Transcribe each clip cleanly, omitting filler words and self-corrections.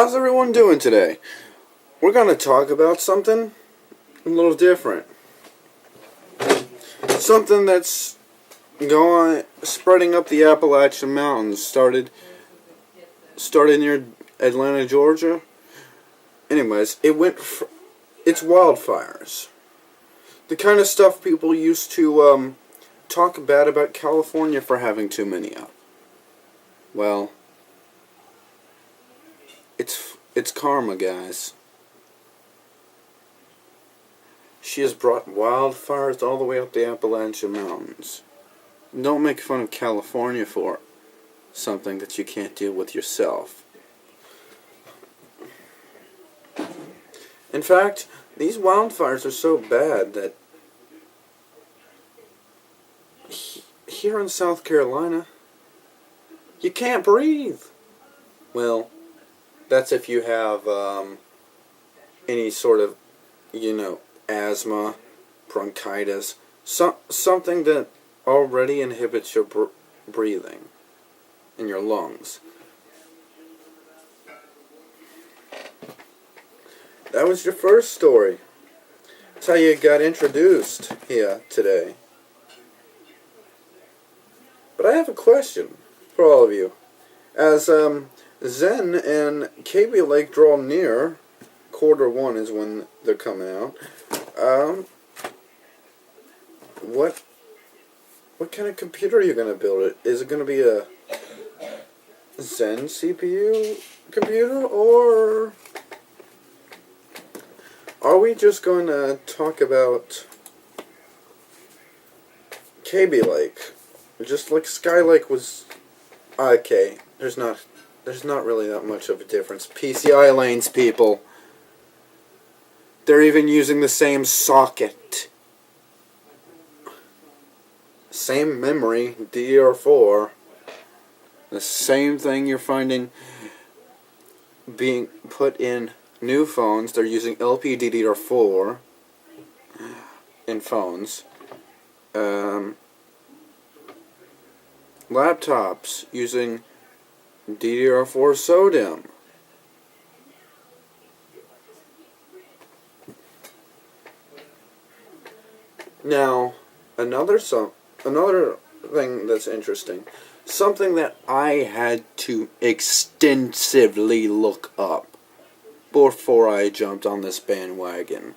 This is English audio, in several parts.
How's everyone doing today? We're going to talk about something a little different. Something that's spreading up the Appalachian Mountains. Started near Atlanta, Georgia. Anyways, it's wildfires. The kind of stuff people used to talk bad about California for having too many of. Well, it's karma, guys. She has brought wildfires all the way up the Appalachian Mountains. Don't make fun of California for something that you can't deal with yourself. In fact, these wildfires are so bad that here in South Carolina, you can't breathe. Well, that's if you have any sort of, asthma, bronchitis, something that already inhibits your breathing in your lungs. That was your first story. That's how you got introduced here today. But I have a question for all of you. As Zen and Kabylake draw near, Q1 is when they're coming out. What kind of computer are you going to build? Is it going to be a Zen CPU computer, or are we just going to talk about Kabylake? Just like Skylake was okay. There's not really that much of a difference. PCI lanes, people. They're even using the same socket. Same memory, DDR4. The same thing you're finding being put in new phones. They're using LPDDR4 in phones. Laptops using DDR4 SODIMM. Now, another thing that's interesting, something that I had to extensively look up before I jumped on this bandwagon.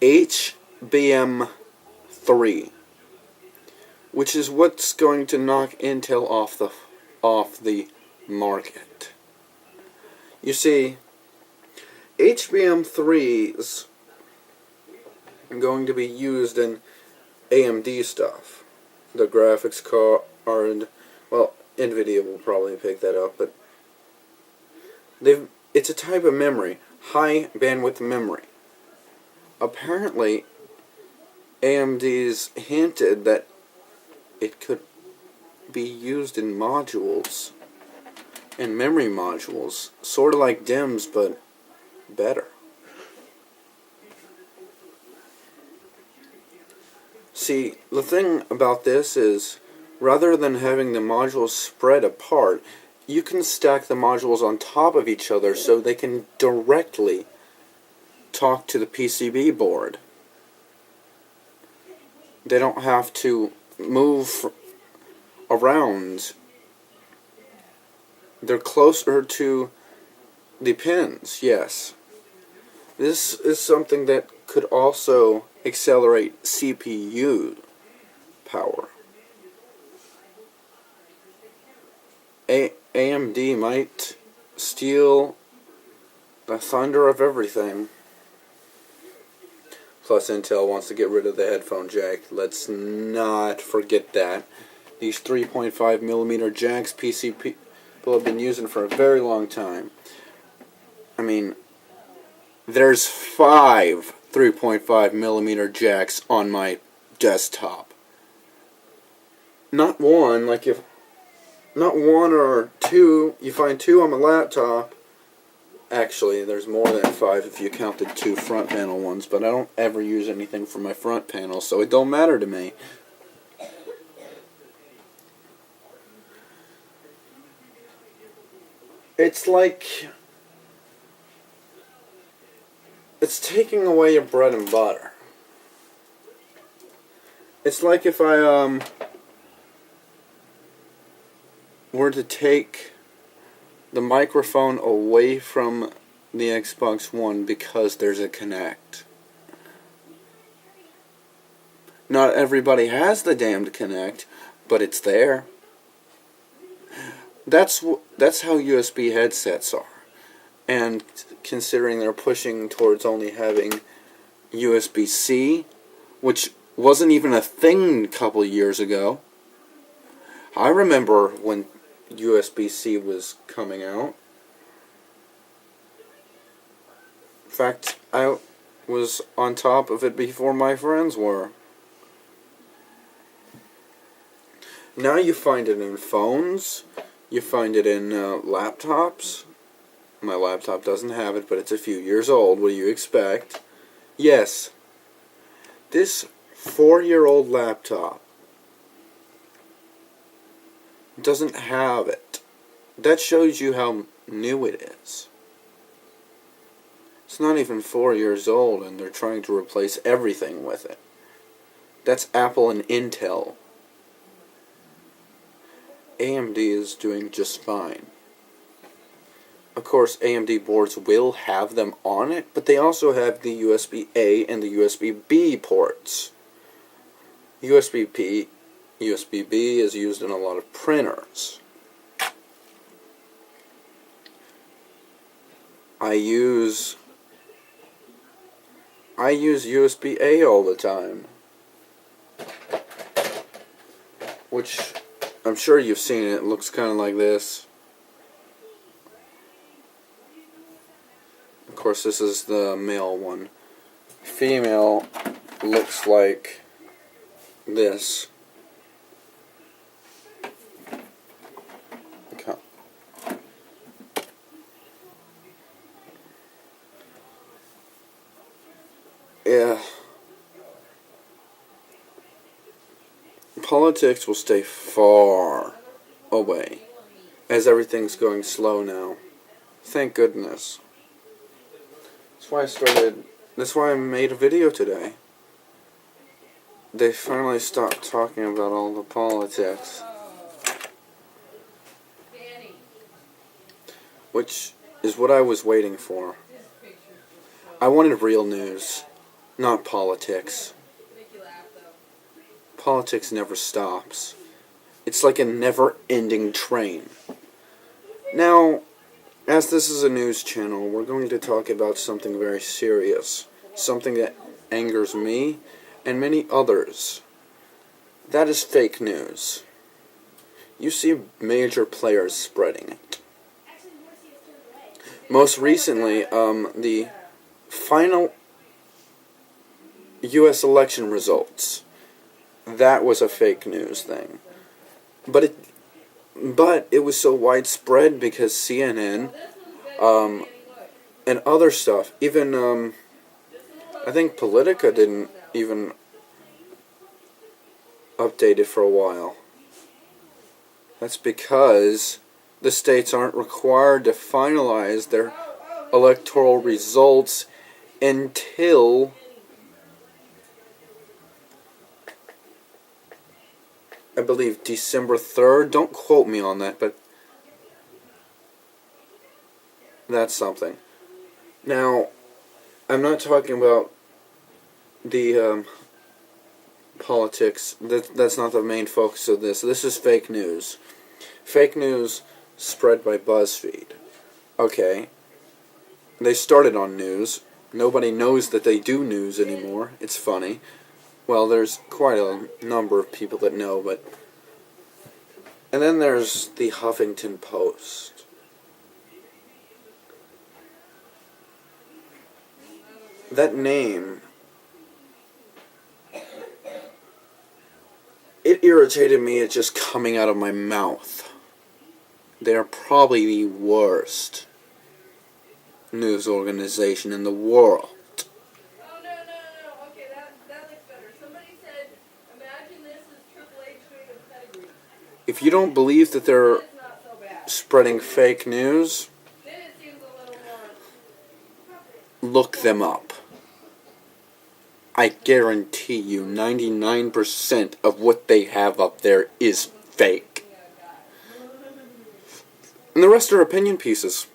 HBM3, which is what's going to knock Intel off the market. You see, HBM3s are going to be used in AMD stuff. The graphics card, well, NVIDIA will probably pick that up, but it's a type of memory, high bandwidth memory. Apparently, AMD's hinted that it could be used in modules, in memory modules, sort of like DIMMs, but better. See, the thing about this is, rather than having the modules spread apart, you can stack the modules on top of each other so they can directly talk to the PCB board. They don't have to move around. They're closer to the pins, yes. This is something that could also accelerate CPU power. AMD might steal the thunder of everything. Plus, Intel wants to get rid of the headphone jack. Let's not forget that. These 3.5mm jacks PC people have been using for a very long time. I mean, there's 5 3.5mm jacks on my desktop. Not one or two. You find 2 on my laptop. Actually, there's more than 5 if you count the 2 front panel ones, but I don't ever use anything for my front panel, so it don't matter to me. It's like it's taking away your bread and butter. It's like if I were to take the microphone away from the Xbox One because there's a Kinect. Not everybody has the damned Kinect, but it's there. That's how USB headsets are. And considering they're pushing towards only having USB-C, which wasn't even a thing a couple years ago. I remember when USB-C was coming out. In fact, I was on top of it before my friends were. Now you find it in phones, you find it in laptops. My laptop doesn't have it, but it's a few years old. What do you expect? Yes, this 4-year-old laptop doesn't have it. That shows you how new it is. It's not even 4 years old, and they're trying to replace everything with it. That's Apple and Intel. AMD is doing just fine. Of course, AMD boards will have them on it, but they also have the USB-A and the USB-B ports. USB-B is used in a lot of printers. I use USB-A all the time, which I'm sure you've seen it. It looks kind of like this. Of course, this is the male one. Female looks like this. Okay. Yeah. Politics will stay far away, as everything's going slow now. Thank goodness. That's why I made a video today. They finally stopped talking about all the politics. Which is what I was waiting for. I wanted real news, not politics. Politics never stops. It's like a never-ending train. Now, as this is a news channel, we're going to talk about something very serious. Something that angers me and many others. That is fake news. You see major players spreading it. Most recently, the final U.S. election results. That was a fake news thing. But it was so widespread because CNN and other stuff, even I think Politica didn't even update it for a while. That's because the states aren't required to finalize their electoral results until I believe December 3rd. Don't quote me on that, but that's something. Now, I'm not talking about the politics. That's not the main focus of this. This is fake news. Fake news spread by BuzzFeed. Okay. They started on news. Nobody knows that they do news anymore. It's funny. Well, there's quite a number of people that know, but... And then there's the Huffington Post. That name... It irritated me at just coming out of my mouth. They are probably the worst news organization in the world. If you don't believe that they're spreading fake news, look them up. I guarantee you 99% of what they have up there is fake. And the rest are opinion pieces.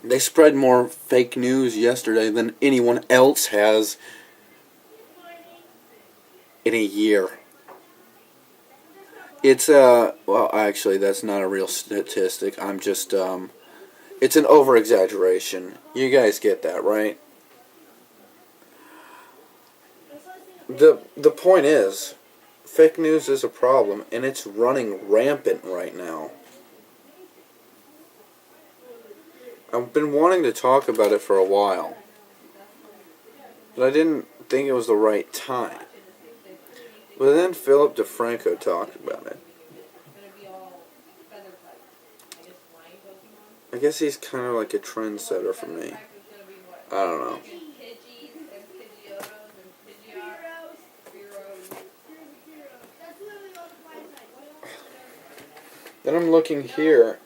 They spread more fake news yesterday than anyone else has in a year. It's well, actually, that's not a real statistic. I'm just, it's an over-exaggeration. You guys get that, right? The point is, fake news is a problem, and it's running rampant right now. I've been wanting to talk about it for a while, but I didn't think it was the right time. But then Philip DeFranco talked about it. I guess he's kind of like a trendsetter for me. I don't know. Then I'm looking here.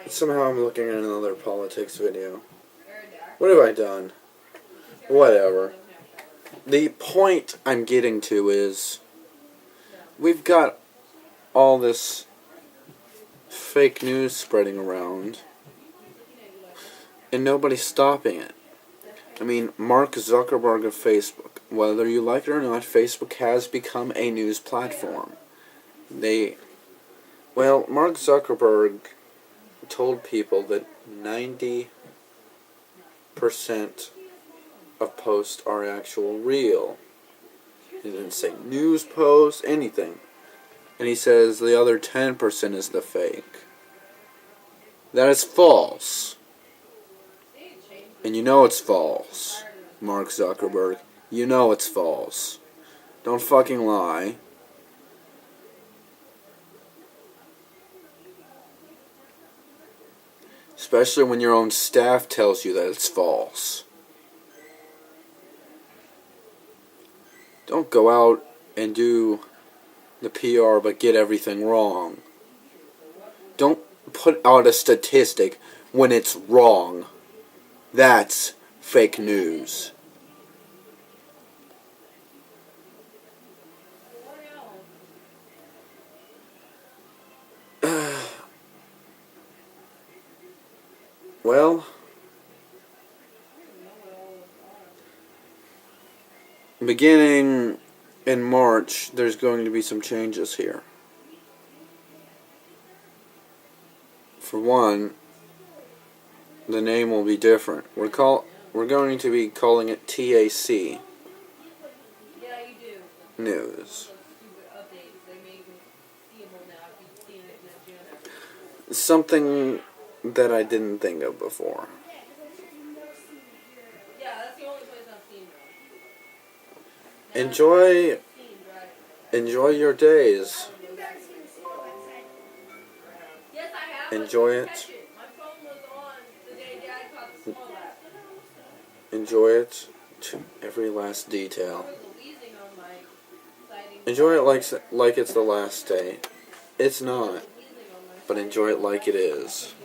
Somehow I'm looking at another politics video. What have I done? Whatever. The point I'm getting to is, we've got all this fake news spreading around, and nobody's stopping it. I mean, Mark Zuckerberg of Facebook, whether you like it or not, Facebook has become a news platform. Mark Zuckerberg told people that 90% of posts are actual real. He didn't say news posts, anything. And he says the other 10% is the fake. That is false. And you know it's false, Mark Zuckerberg. You know it's false. Don't fucking lie. Especially when your own staff tells you that it's false. Don't go out and do the PR but get everything wrong. Don't put out a statistic when it's wrong. That's fake news. Well, beginning in March, there's going to be some changes here. For one, the name will be different. We're going to be calling it TAC News. Something that I didn't think of before. Enjoy your days. Enjoy it. Enjoy it to every last detail. Enjoy it like it's the last day. It's not, but enjoy it like it is.